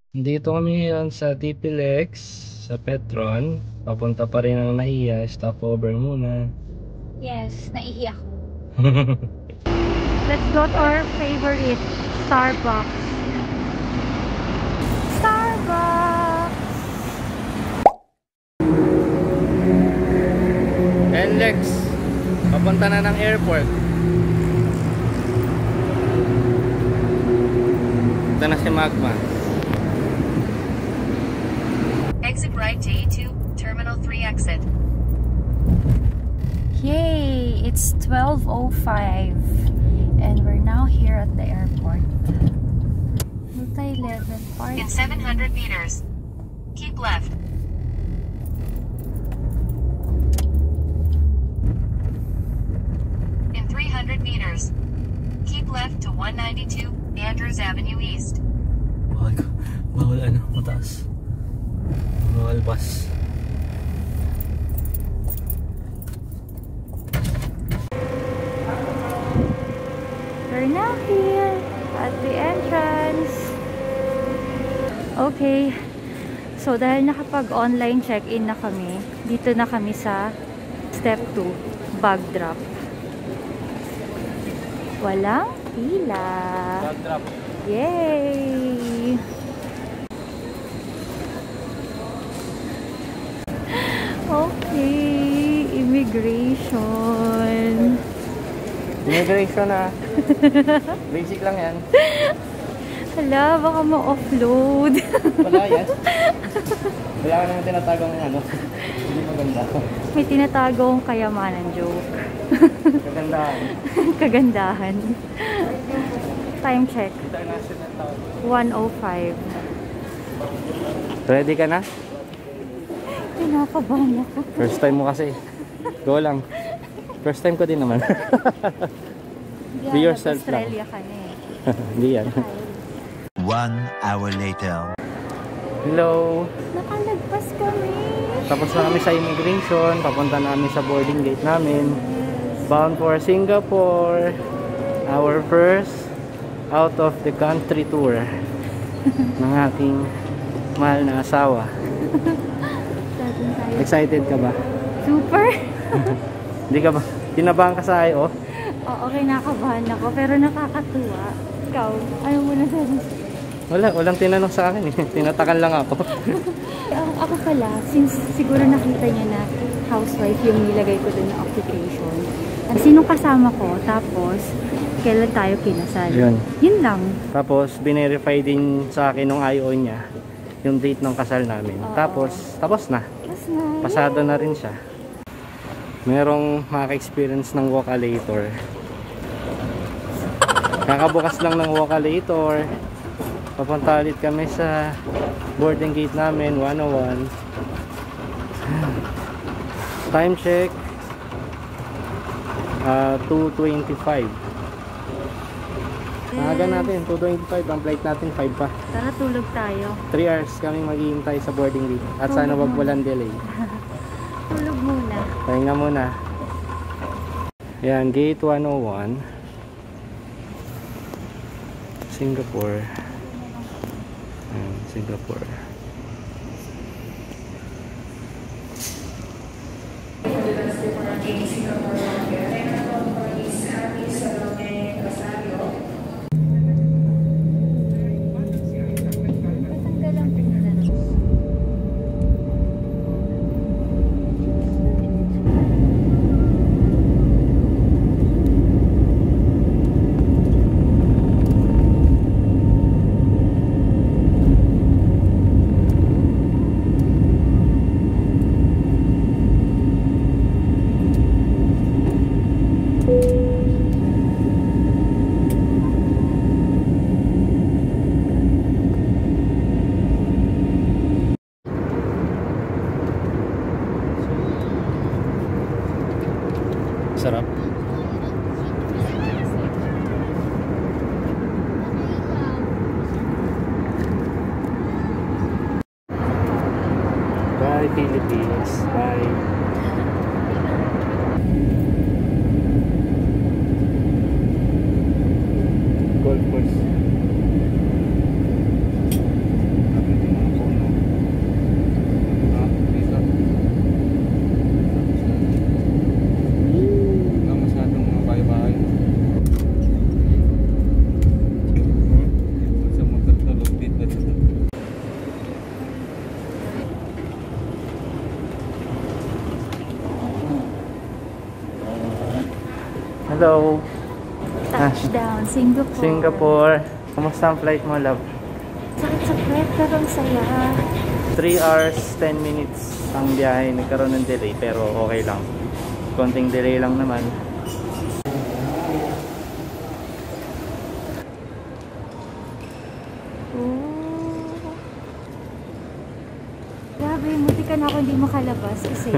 Dito kami ngayon sa TPLX, sa Petron. Papunta pa rin ang Nahiya, stopover muna. Yes, naiiyak. Let's go to our favorite Starbucks. Starbucks! NLEX, papunta na ng airport. Ito na si Magma. Exit right to E2, Terminal 3 exit. Yay! It's 12:05 and we're now here at the airport. Multi-level park. In 700 meters, keep left. In 300 meters, keep left to 192 Andrews Avenue East. Bawal ano, mataas. Bawal bus. We're now here at the entrance. Okay. So dahil nakapag-online check-in na kami, dito na kami sa step 2, bag drop. Walang pila. Bag drop. Yay! Okay, immigration. Immigration na. Basic lang yan. Hala, baka ma-offload. Wala yan. Wala ka naman tinatagong ano. Hindi maganda. May tinatagong kayamanan joke. Kagandahan. Kagandahan. Time check. International town. 1:05. Ready ka na? Kinakabahan ako. First time mo kasi. Go lang. First time ko din naman. Be yourself lang. Australia ka na eh. Hindi yan. 1 hour later. Hello. Nakalagpas kami. Tapos na kami sa immigration. Papunta namin sa boarding gate namin. Bound for Singapore. Our first out of the country tour ng aking mahal na asawa. Excited ka ba? Super. Hindi ka ba? Tinabahan ka sa IO? Oo, okay, nakabahan ako. Pero nakakatuwa. Ikaw, ano mo na sabi? Walang tinanong sa akin eh. Tinatakan lang ako. Ako pala, since siguro nakita niya na housewife yung nilagay ko dun na occupation. Sinong kasama ko, tapos kailan tayo kinasal. Yun lang. Tapos binerify din sa akin nung IO niya yung date ng kasal namin. Tapos na. Pasado na rin siya. Merong maka-experience ng Walkalator. Kakabukas lang ng Walkalator. Papunta ulit kami sa boarding gate namin, 101. Time check 2:25. Maaga natin, 2:25. Ang flight natin 5 pa. Tara, tulog tayo. 3 hours kami maghihintay sa boarding gate. At sana wag walang delay. Tulog muna. Pahinga muna. Yan, gate 101. Singapore. Ayan, Singapore. Sarap. Bye Philippines. Bye. Golf course. Hello. Touchdown, Singapore. Singapore. Kamusta ang flight mo, love? Sakit sa puwet, pero ang saya. 3 hours, 10 minutes ang biyahe. Nagkaroon ng delay, pero okay lang. Konting delay lang naman. Grabe, muti ka na ako hindi makalabas kasi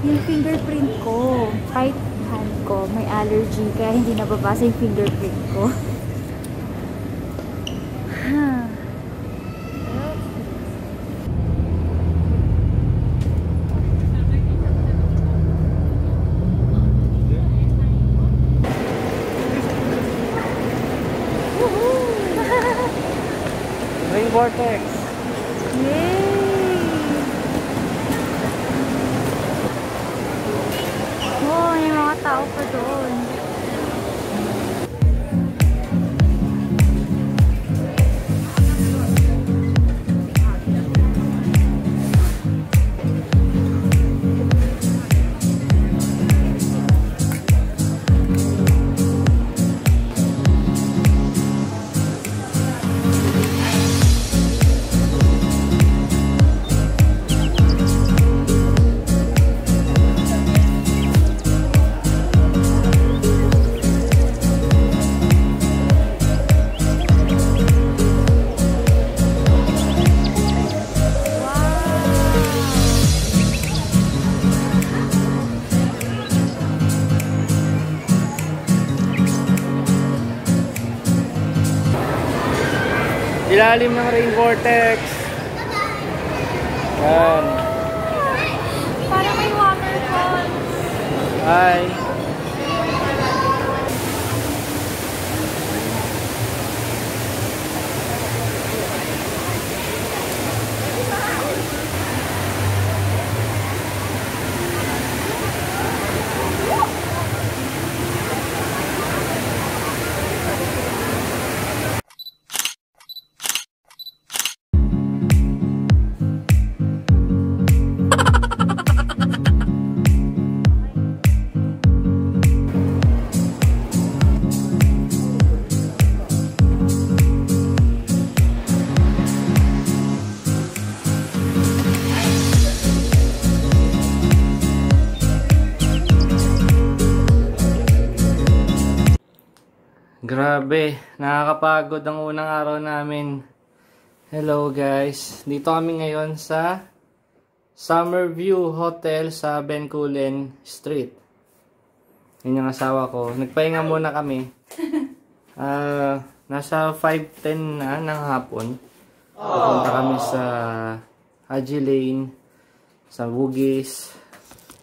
yung fingerprint ko, right hand ko, may allergy kaya hindi nababasa yung fingerprint ko. Rain vortex. Yay! Oh, may mga tao pa doon. Ilalim ng rain vortex. Yan. Parang may waterfall. Hi. Grabe, nakakapagod ang unang araw namin. Hello guys, dito kami ngayon sa Summerview Hotel sa Bencoolen Street. Yun yung asawa ko. Nagpahinga muna kami. Nasa 5:10 na ng hapon. Pupunta kami sa Haji Lane, sa Bugis,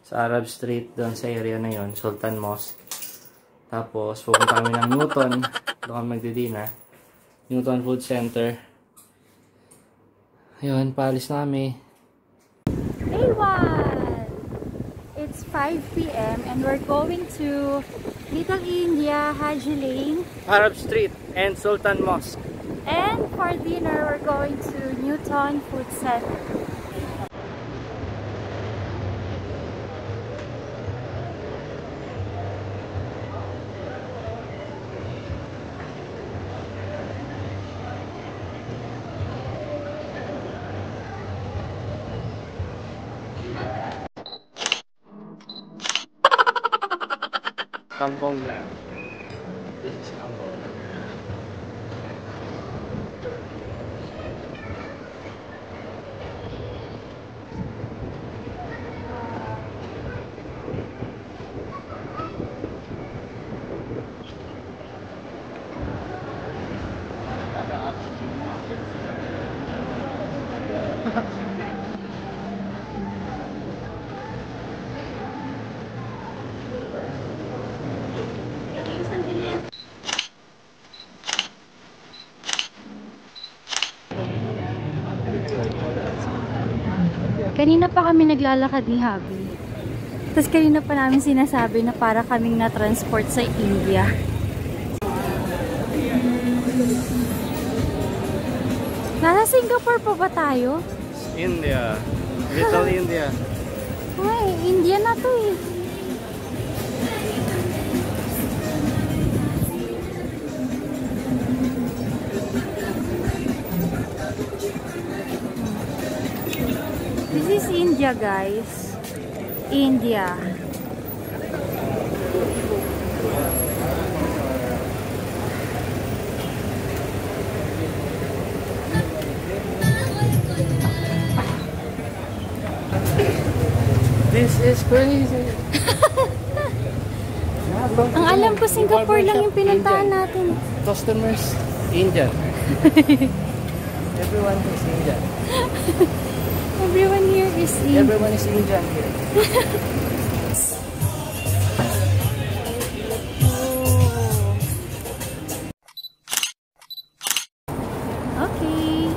sa Arab Street, doon sa area na yon, Sultan Mosque. Tapos, pupunta kami ng Newton. Doon kami magdidina. Newton Food Center. Ayun, paalis na kami. Aywan! It's 5 p.m. and we're going to Little India, Haji Lane. Arab Street and Sultan Mosque. And for dinner, we're going to Newton Food Center. Kampong lang. This is Kampong. Kanina pa kami naglalakad ni Habi. Tapos kanina pa namin sinasabi na para kaming na-transport sa India. Nasa Singapore pa ba tayo? India. Little India. Ay, India na to eh. India, guys. India. This is crazy. Ang alam ko, Singapore lang yung pinuntahan natin. Customers, Indian. Everyone is Indian. Everyone here is Indian. Everyone is Indian here. Okay.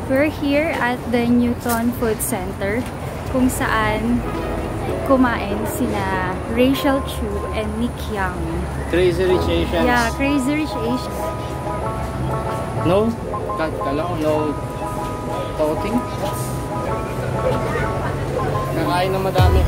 We're here at the Newton Food Center kung saan kumain sina Rachel Chu and Nick Young. Crazy Rich Asians. Yeah, Crazy Rich Asians. No? Kala ko no talking. Nakain na madami.